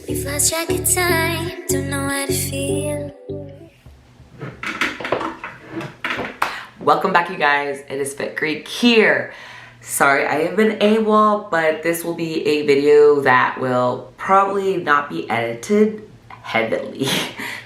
We've lost track of time, don't know how to feel. Welcome back, you guys. It is Fit Greek here. Sorry I have been AWOL, but this will be a video that will probably not be edited heavily.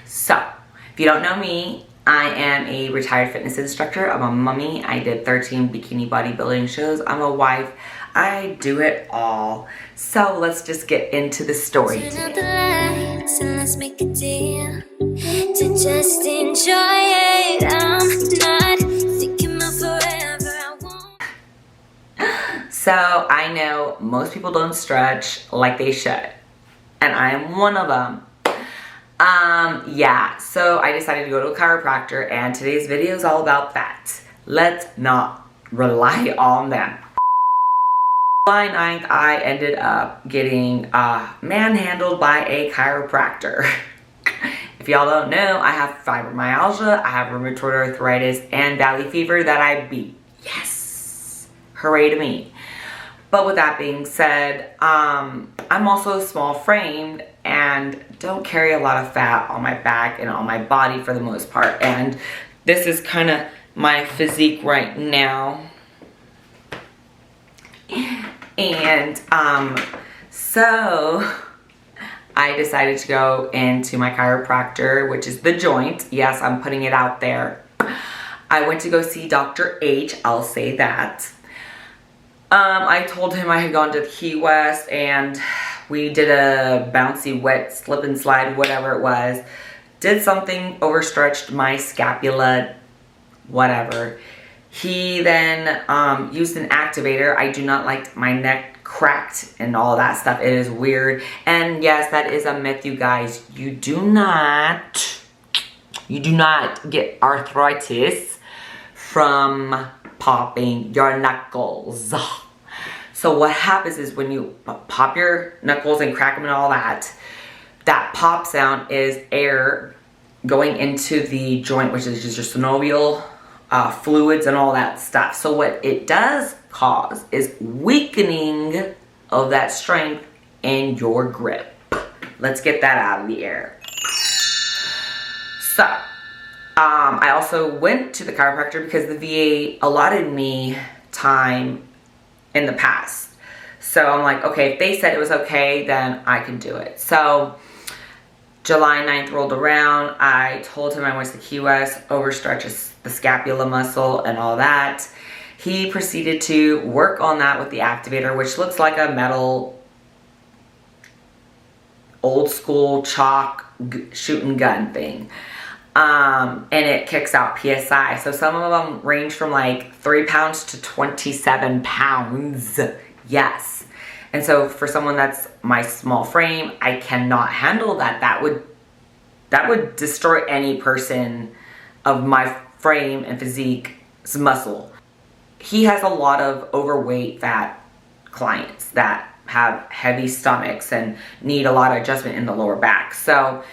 So, if you don't know me, I am a retired fitness instructor. I'm a mommy. I did 13 bikini bodybuilding shows. I'm a wife. I do it all. So let's just get into the story. Turn out the lights and let's make a deal to just enjoy it. I'm not thinking about forever. I won't. So I know most people don't stretch like they should, and I am one of them. Yeah, so I decided to go to a chiropractor, and today's video is all about that. Let's not rely on them. July 9th, I ended up getting manhandled by a chiropractor. If y'all don't know, I have fibromyalgia, I have rheumatoid arthritis, and valley fever that I beat. Yes! Hooray to me. But with that being said, I'm also small framed and don't carry a lot of fat on my back and on my body for the most part. And this is kind of my physique right now. And so I decided to go into my chiropractor, which is The Joint. Yes, I'm putting it out there. I went to go see Dr. H, I'll say that. I told him I had gone to Key West and we did a bouncy wet slip and slide, whatever it was. Did something, overstretched my scapula, whatever. He then used an activator. I do not like my neck cracked and all that stuff. It is weird. And yes, that is a myth, you guys. You do not get arthritis from popping your knuckles. So what happens is when you pop your knuckles and crack them and all that, that pop sound is air going into the joint, which is just your synovial fluids and all that stuff. So what it does cause is weakening of that strength in your grip. Let's get that out of the air. So I also went to the chiropractor because the VA allotted me time in the past. So I'm like, okay, if they said it was okay, then I can do it. So July 9th rolled around. I told him I went to Key West, overstretches the scapula muscle and all that. He proceeded to work on that with the activator, which looks like a metal, old school chalk shooting gun thing. And it kicks out PSI. So some of them range from like 3 pounds to 27 pounds. Yes. And so for someone that's my small frame, I cannot handle that. That would destroy any person of my frame and physique's muscle. He has a lot of overweight fat clients that have heavy stomachs and need a lot of adjustment in the lower back. So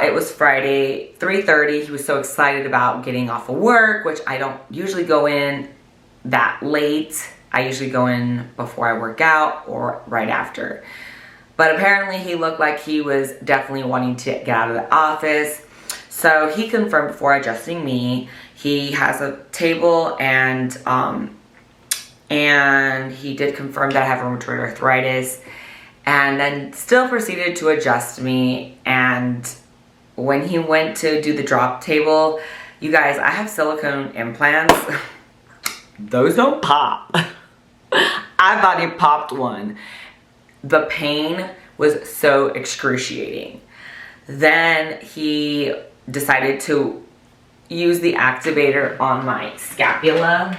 it was Friday, 3:30. He was so excited about getting off of work, which I don't usually go in that late. I usually go in before I work out or right after. But apparently he looked like he was definitely wanting to get out of the office. So he confirmed before adjusting me. He has a table and he did confirm that I have rheumatoid arthritis. And then still proceeded to adjust me. And when he went to do the drop table, you guys, I have silicone implants. Those don't pop. I've already popped one. The pain was so excruciating. Then he decided to use the activator on my scapula.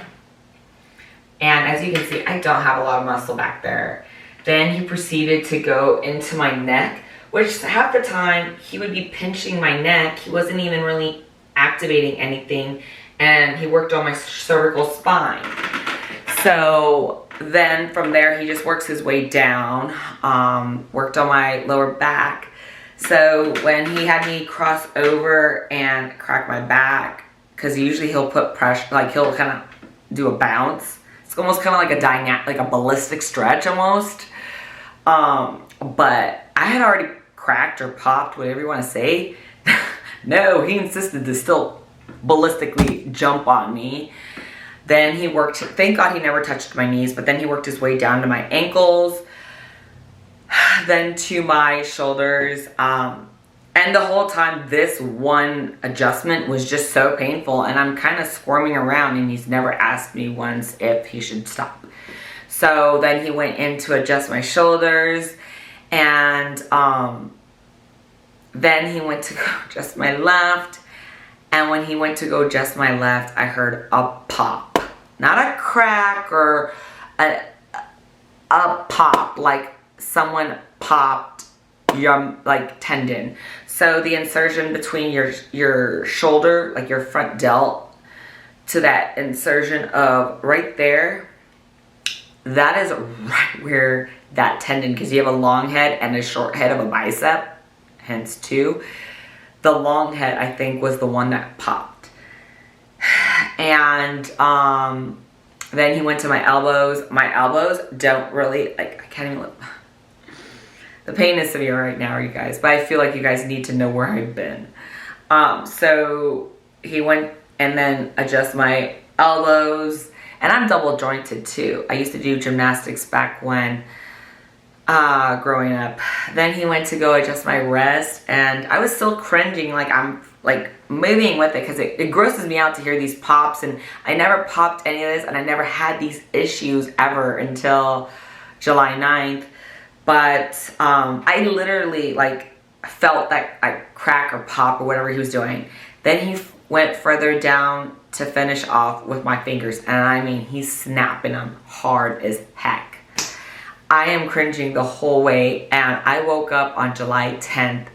And as you can see, I don't have a lot of muscle back there. Then he proceeded to go into my neck, which half the time he would be pinching my neck. He wasn't even really activating anything. And he worked on my cervical spine. So then from there, he just works his way down, worked on my lower back. So when he had me cross over and crack my back, because usually he'll put pressure, like he'll kind of do a bounce. It's almost kind of like a ballistic stretch almost. But I had already cracked or popped, whatever you want to say. No, he insisted to still ballistically jump on me. Then he worked, thank God he never touched my knees, but then he worked his way down to my ankles, then to my shoulders. And the whole time, this one adjustment was just so painful, and I'm kind of squirming around, and he's never asked me once if he should stop. So then he went in to adjust my shoulders, and then he went to go adjust my left. And when he went to go adjust my left, I heard a pop. Not a crack or a pop, like someone popped your like tendon. So the insertion between your shoulder, like your front delt, to that insertion of right there, that is right where that tendon, because you have a long head and a short head of a bicep, hence two. The long head, I think, was the one that popped. And then he went to my elbows. My elbows don't really, like, I can't even look. The pain is severe right now, you guys, but I feel like you guys need to know where I've been. So he went and then adjust my elbows, and I'm double jointed too. I used to do gymnastics back when growing up. Then he went to go adjust my wrist, and I was still cringing, like I'm like moving with it, because it grosses me out to hear these pops, and I never popped any of this, and I never had these issues ever until July 9th. But I literally like felt that like crack or pop or whatever he was doing. Then he went further down to finish off with my fingers, and I mean, he's snapping them hard as heck. I am cringing the whole way, and I woke up on July 10th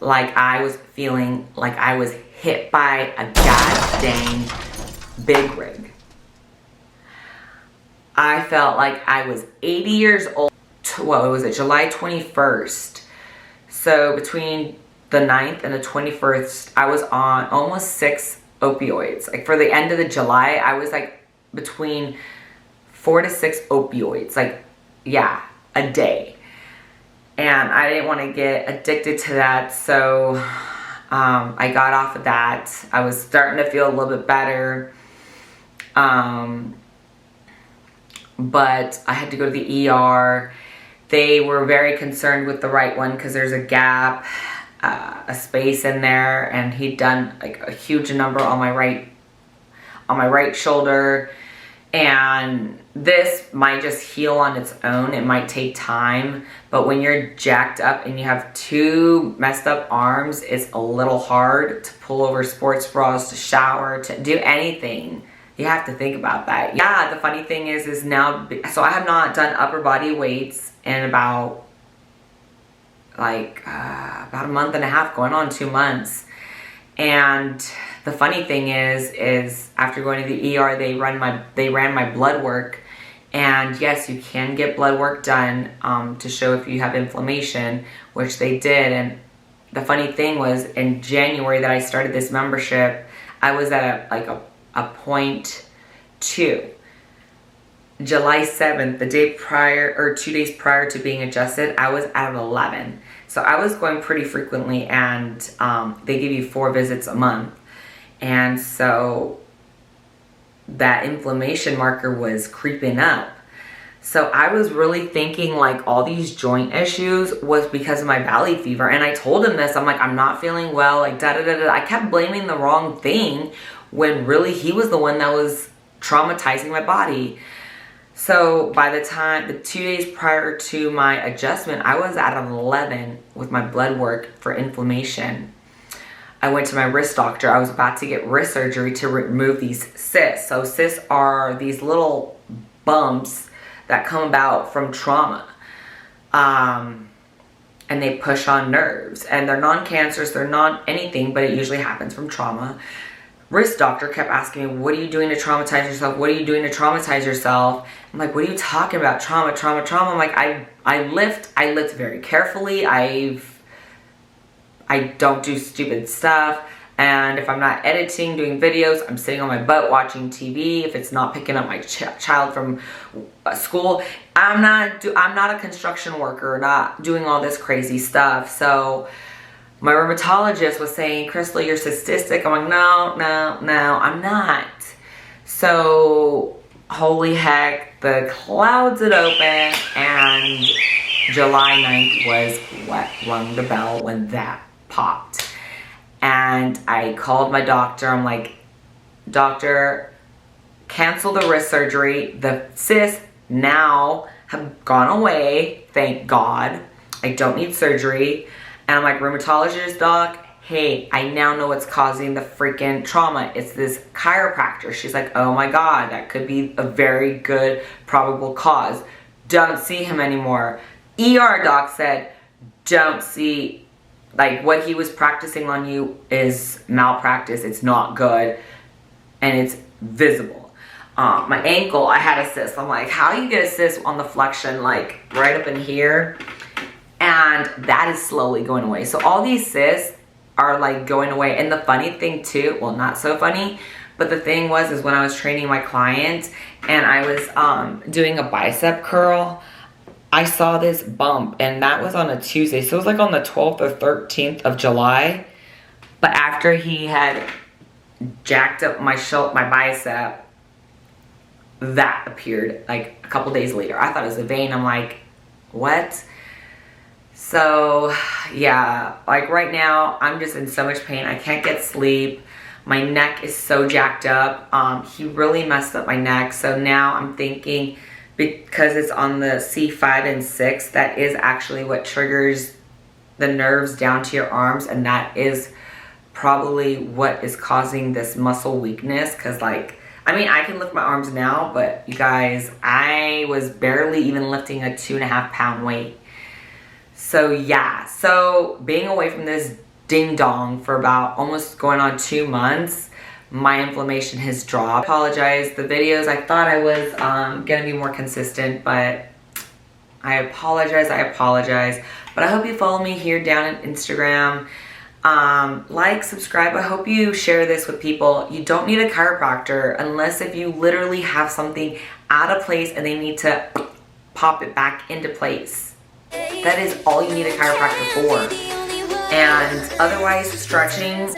like I was feeling like I was hit by a goddamn big rig. I felt like I was 80 years old. Well, it was July 21st. So between the 9th and the 21st, I was on almost 6 opioids. Like for the end of the July, I was like between 4 to 6 opioids. Like, yeah, a day. And I didn't want to get addicted to that, so I got off of that. I was starting to feel a little bit better, but I had to go to the ER. They were very concerned with the right one because there's a gap, a space in there, and he'd done like a huge number on my right shoulder. And this might just heal on its own. It might take time, but when you're jacked up and you have 2 messed up arms, it's a little hard to pull over sports bras, to shower, to do anything. You have to think about that. Yeah, the funny thing is now, so I have not done upper body weights in about a month and a half, going on 2 months. And the funny thing is after going to the ER, they ran my blood work, and yes, you can get blood work done to show if you have inflammation, which they did. And the funny thing was, in January that I started this membership, I was at a 0.2. July 7th, the day prior, or 2 days prior to being adjusted, I was at 11. So I was going pretty frequently, and they give you 4 visits a month. And so that inflammation marker was creeping up. So I was really thinking like all these joint issues was because of my valley fever. And I told him this, I'm like, I'm not feeling well, like da-da-da-da. I kept blaming the wrong thing when really he was the one that was traumatizing my body. So by the time, the 2 days prior to my adjustment, I was at 11 with my blood work for inflammation. I went to my wrist doctor. I was about to get wrist surgery to remove these cysts. So cysts are these little bumps that come about from trauma. And they push on nerves. And they're non-cancerous, they're not anything, but it usually happens from trauma. Wrist doctor kept asking me, what are you doing to traumatize yourself? What are you doing to traumatize yourself? I'm like, what are you talking about? Trauma. I'm like, I lift very carefully. I don't do stupid stuff. And if I'm not editing, doing videos, I'm sitting on my butt watching TV. If it's not picking up my child from school, I'm not a construction worker, not doing all this crazy stuff. So my rheumatologist was saying, Crystal, you're cystic. I'm like, no, I'm not. So holy heck, the clouds had opened, and July 9th was what rung the bell when that popped. And I called my doctor. I'm like, doctor, cancel the wrist surgery. The cysts now have gone away, thank God. I don't need surgery. And I'm like, rheumatologist doc, hey, I now know what's causing the freaking trauma. It's this chiropractor. She's like, oh my God, that could be a very good probable cause. Don't see him anymore. ER doc said, don't see, like, what he was practicing on you is malpractice. It's not good, and it's visible. My ankle, I had a cyst. I'm like, how do you get a cyst on the flexion, like right up in here? And that is slowly going away. So all these cysts are like going away. And the funny thing too, well, not so funny, but the thing was, is when I was training my client and I was doing a bicep curl, I saw this bump, and that was on a Tuesday. So it was like on the 12th or 13th of July. But after he had jacked up my bicep, that appeared like a couple days later. I thought it was a vein. I'm like, what? So yeah, like right now, I'm just in so much pain. I can't get sleep. My neck is so jacked up. He really messed up my neck. So now I'm thinking, because it's on the C5 and 6, that is actually what triggers the nerves down to your arms, and that is probably what is causing this muscle weakness. Because like, I mean, I can lift my arms now, but you guys, I was barely even lifting a 2.5 pound weight. So yeah, so being away from this ding dong for about almost going on 2 months, my inflammation has dropped. I apologize. The videos, I thought I was gonna be more consistent, but I apologize. But I hope you follow me here down on Instagram. Like, subscribe. I hope you share this with people. You don't need a chiropractor unless if you literally have something out of place and they need to pop it back into place. That is all you need a chiropractor for. And otherwise, stretching